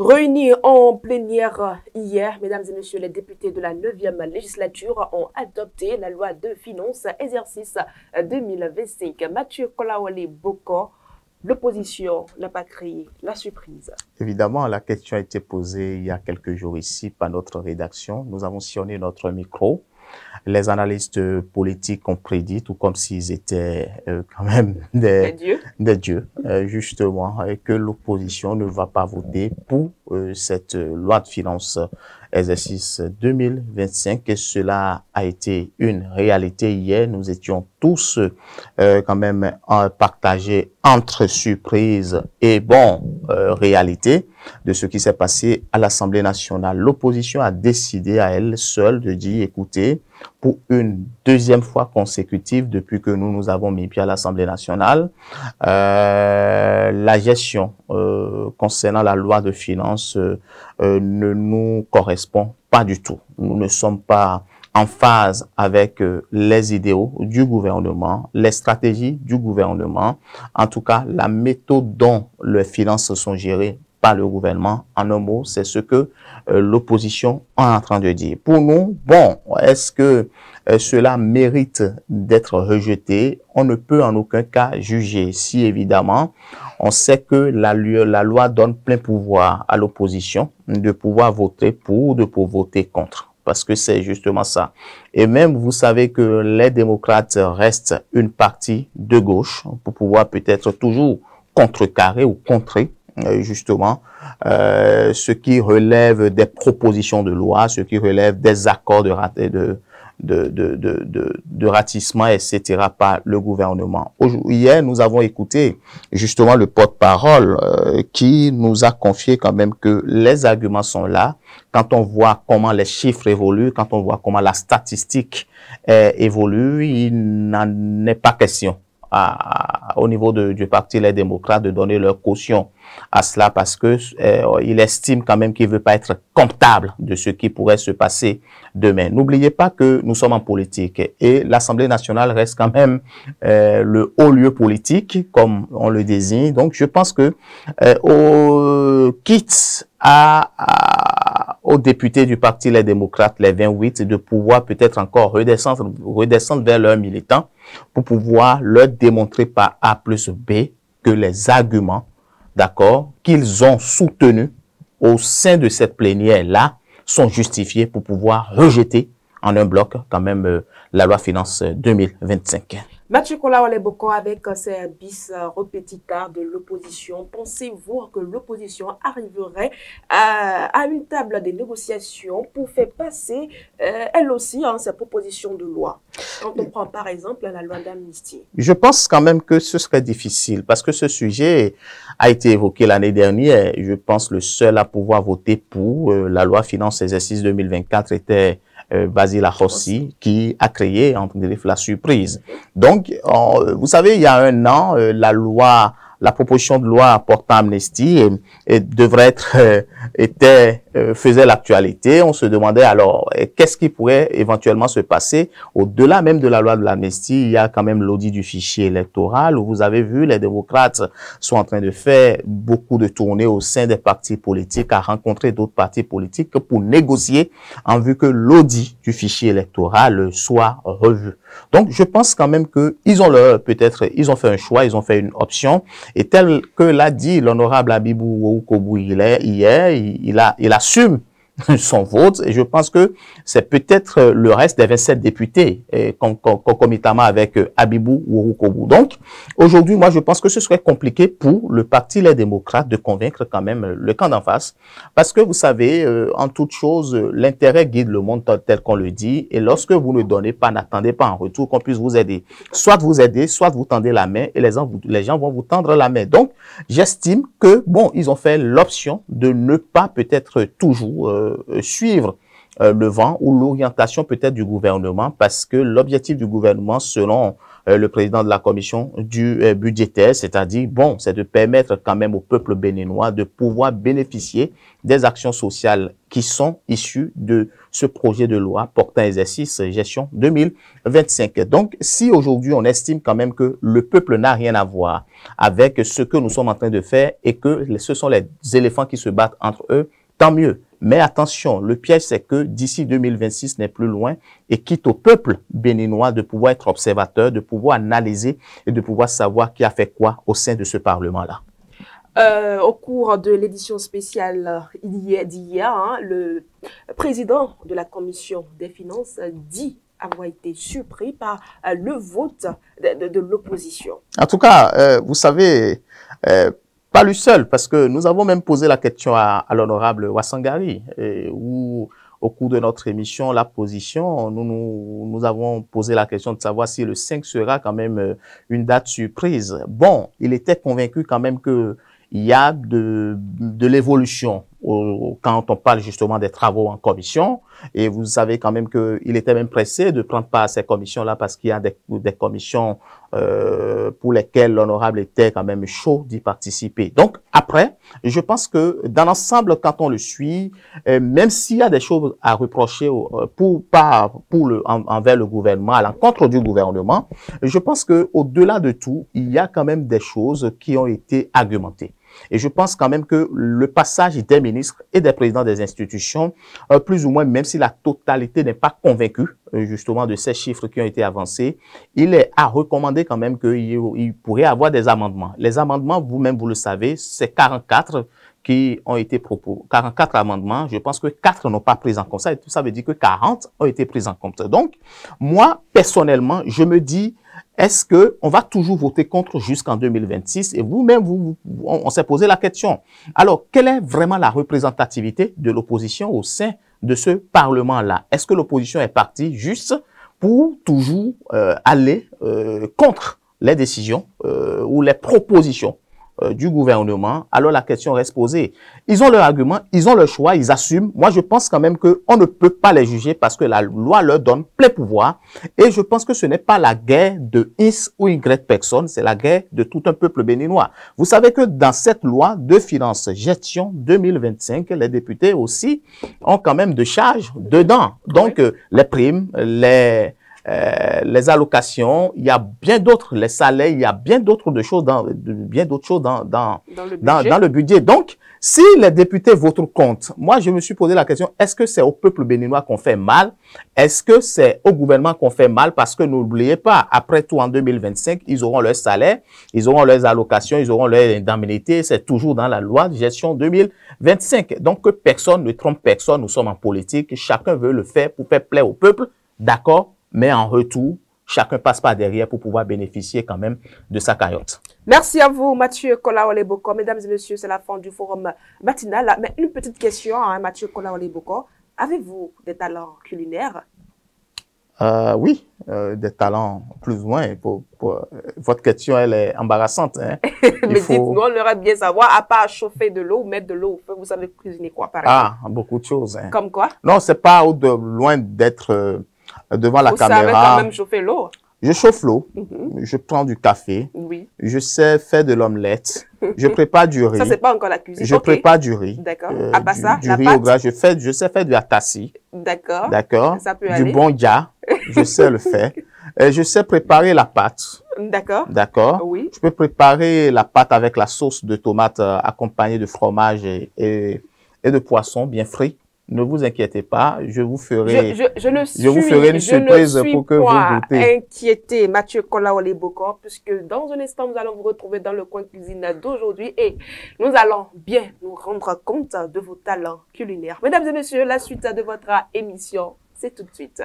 Réunis en plénière hier, mesdames et messieurs, les députés de la 9e législature ont adopté la loi de finances exercice 2025. Mathieu Kolawole Boko, l'opposition n'a pas créé la surprise. Évidemment, la question a été posée il y a quelques jours ici par notre rédaction. Nous avons sillonné notre micro. Les analystes politiques ont prédit, tout comme s'ils étaient quand même des dieux, justement, et que l'opposition ne va pas voter pour cette loi de finances exercice 2025. Et cela a été une réalité hier. Nous étions tous quand même partagés entre surprise et réalité de ce qui s'est passé à l'Assemblée nationale. L'opposition a décidé à elle seule de dire, écoutez, pour une deuxième fois consécutive depuis que nous avons mis pied à l'Assemblée nationale, la gestion concernant la loi de finances ne nous correspond pas du tout. Nous ne sommes pas en phase avec les idéaux du gouvernement, les stratégies du gouvernement, en tout cas la méthode dont les finances sont gérées par le gouvernement. En un mot, c'est ce que l'opposition est en train de dire. Pour nous, est-ce que cela mérite d'être rejeté? On ne peut en aucun cas juger. Si évidemment, on sait que la loi donne plein pouvoir à l'opposition de pouvoir voter pour, de pouvoir voter contre. Parce que c'est justement ça. Et même, vous savez que les démocrates restent une partie de gauche pour pouvoir peut-être toujours contrecarrer ou contrer justement ce qui relève des propositions de loi, ce qui relève des accords de ratissement, etc. par le gouvernement. Hier, nous avons écouté justement le porte-parole qui nous a confié quand même que les arguments sont là. Quand on voit comment les chiffres évoluent, quand on voit comment la statistique évolue, il n'en est pas question au niveau du Parti Les Démocrates de donner leur caution à cela parce que il estime quand même qu'il veut pas être comptable de ce qui pourrait se passer demain. N'oubliez pas que nous sommes en politique et l'Assemblée nationale reste quand même le haut lieu politique comme on le désigne. Donc je pense que quitte aux députés du Parti Les Démocrates, les 28, de pouvoir peut-être encore redescendre vers leurs militants pour pouvoir leur démontrer par A plus B que les arguments, d'accord, qu'ils ont soutenus au sein de cette plénière-là sont justifiés pour pouvoir rejeter en un bloc quand même la loi finance 2025. Mathieu Kolawole Boko, avec ces bis repetita de l'opposition, pensez-vous que l'opposition arriverait à une table de négociation pour faire passer, elle aussi, ses propositions de loi? Quand on prend par exemple la loi d'amnistie. Je pense quand même que ce serait difficile parce que ce sujet a été évoqué l'année dernière. Je pense le seul à pouvoir voter pour la loi finance exercice 2024 était Basile Rossi, qui a créé entre guillemets la surprise. Donc, vous savez, il y a un an, la proposition de loi portant amnistie devrait faisait l'actualité. On se demandait alors qu'est-ce qui pourrait éventuellement se passer au-delà même de la loi de l'amnistie. Il y a quand même l'audit du fichier électoral où vous avez vu les démocrates sont en train de faire beaucoup de tournées au sein des partis politiques, à rencontrer d'autres partis politiques pour négocier en vue que l'audit du fichier électoral soit revu. Donc je pense quand même que ils ont fait un choix, ils ont fait une option et tel que l'a dit l'honorable Abibou Oukoubou hier, il assume son vote et je pense que c'est peut-être le reste des 27 députés concomitamment avec Abibou Oukoubou. Donc aujourd'hui, moi je pense que ce serait compliqué pour le Parti Les Démocrates de convaincre quand même le camp d'en face parce que vous savez, en toute chose, l'intérêt guide le monde tel qu'on le dit et lorsque vous ne donnez pas, n'attendez pas en retour qu'on puisse vous aider. Soit vous aidez, soit vous tendez la main et les gens vont vous tendre la main. Donc j'estime que ils ont fait l'option de ne pas peut-être toujours suivre le vent ou l'orientation peut-être du gouvernement parce que l'objectif du gouvernement selon le président de la commission budgétaire, c'est-à-dire c'est de permettre quand même au peuple béninois de pouvoir bénéficier des actions sociales qui sont issues de ce projet de loi portant exercice gestion 2025. Donc, si aujourd'hui on estime quand même que le peuple n'a rien à voir avec ce que nous sommes en train de faire et que ce sont les éléphants qui se battent entre eux, tant mieux. Mais attention, le piège, c'est que d'ici 2026 n'est plus loin et quitte au peuple béninois de pouvoir être observateur, de pouvoir analyser et de pouvoir savoir qui a fait quoi au sein de ce Parlement-là. Au cours de l'édition spéciale d'hier, hein, le président de la Commission des finances dit avoir été surpris par le vote de l'opposition. En tout cas, vous savez, pas lui seul, parce que nous avons même posé la question à l'honorable Wassangari, où au cours de notre émission, la position, nous avons posé la question de savoir si le 5 sera quand même une date surprise. Bon, il était convaincu quand même que il y a de l'évolution quand on parle justement des travaux en commission. Et vous savez quand même qu'il était même pressé de prendre part à ces commissions-là parce qu'il y a des commissions pour lesquelles l'honorable était quand même chaud d'y participer. Donc après, je pense que dans l'ensemble, quand on le suit, même s'il y a des choses à reprocher envers le gouvernement, à l'encontre du gouvernement, je pense que au-delà de tout, il y a quand même des choses qui ont été argumentées. Et je pense quand même que le passage des ministres et des présidents des institutions, plus ou moins, même si la totalité n'est pas convaincue justement de ces chiffres qui ont été avancés, il est à recommander quand même qu'il pourrait y avoir des amendements. Les amendements, vous-même, vous le savez, c'est 44 qui ont été proposés. 44 amendements, je pense que 4 n'ont pas pris en compte. Ça veut dire que 40 ont été pris en compte. Donc, moi, personnellement, je me dis, est-ce que on va toujours voter contre jusqu'en 2026? Et vous-même, on s'est posé la question. Alors, quelle est vraiment la représentativité de l'opposition au sein de ce Parlement-là? Est-ce que l'opposition est partie juste pour toujours aller contre les décisions ou les propositions du gouvernement? Alors la question reste posée. Ils ont leur argument, ils ont leur choix, ils assument. Moi, je pense quand même qu'on ne peut pas les juger parce que la loi leur donne plein pouvoir. Et je pense que ce n'est pas la guerre de X ou Y personne, c'est la guerre de tout un peuple béninois. Vous savez que dans cette loi de finances gestion 2025, les députés aussi ont quand même de charges dedans. Donc, les primes, les allocations, il y a bien d'autres, les salaires, il y a bien d'autres choses dans le budget. Donc, si les députés votent contre, moi, je me suis posé la question, est-ce que c'est au peuple béninois qu'on fait mal? Est-ce que c'est au gouvernement qu'on fait mal? Parce que n'oubliez pas, après tout, en 2025, ils auront leur salaire, ils auront leurs allocations, ils auront leurs indemnités. C'est toujours dans la loi de gestion 2025. Donc, que personne ne trompe personne. Nous sommes en politique. Chacun veut le faire pour faire plaisir au peuple. D'accord? Mais en retour, chacun passe par derrière pour pouvoir bénéficier quand même de sa cagnotte. Merci à vous, Mathieu Kolaole-Boko. Mesdames et messieurs, c'est la fin du forum matinal. Mais une petite question, hein, Mathieu Kolaole-Boko. Avez-vous des talents culinaires? Oui, des talents plus ou moins. Votre question, elle est embarrassante. Hein. Mais dites-nous, on aimerait bien savoir, à part chauffer de l'eau ou mettre de l'eau au feu, vous savez cuisiner quoi, par exemple? Ah, beaucoup de choses. Hein. Comme quoi? Non, c'est pas loin d'être devant la caméra. Vous savez quand même chauffer l'eau? Je chauffe l'eau, je prends du café, je sais faire de l'omelette, je prépare du riz. Ça, c'est pas encore la cuisine. Je prépare du riz. D'accord. À part ça, du riz au gras, je sais faire du atassi. D'accord. D'accord. Ça peut du aller. bon ya, je sais le faire. Je sais préparer la pâte. D'accord. D'accord. Oui. Je peux préparer la pâte avec la sauce de tomate accompagnée de fromage et de poisson bien frit. Ne vous inquiétez pas, je vous ferai, je vous ferai une surprise pour que vous goûtez. Inquiétez, Mathieu Kolaole-Boko, puisque dans un instant, nous allons vous retrouver dans le coin cuisine d'aujourd'hui et nous allons bien nous rendre compte de vos talents culinaires. Mesdames et messieurs, la suite de votre émission, c'est tout de suite.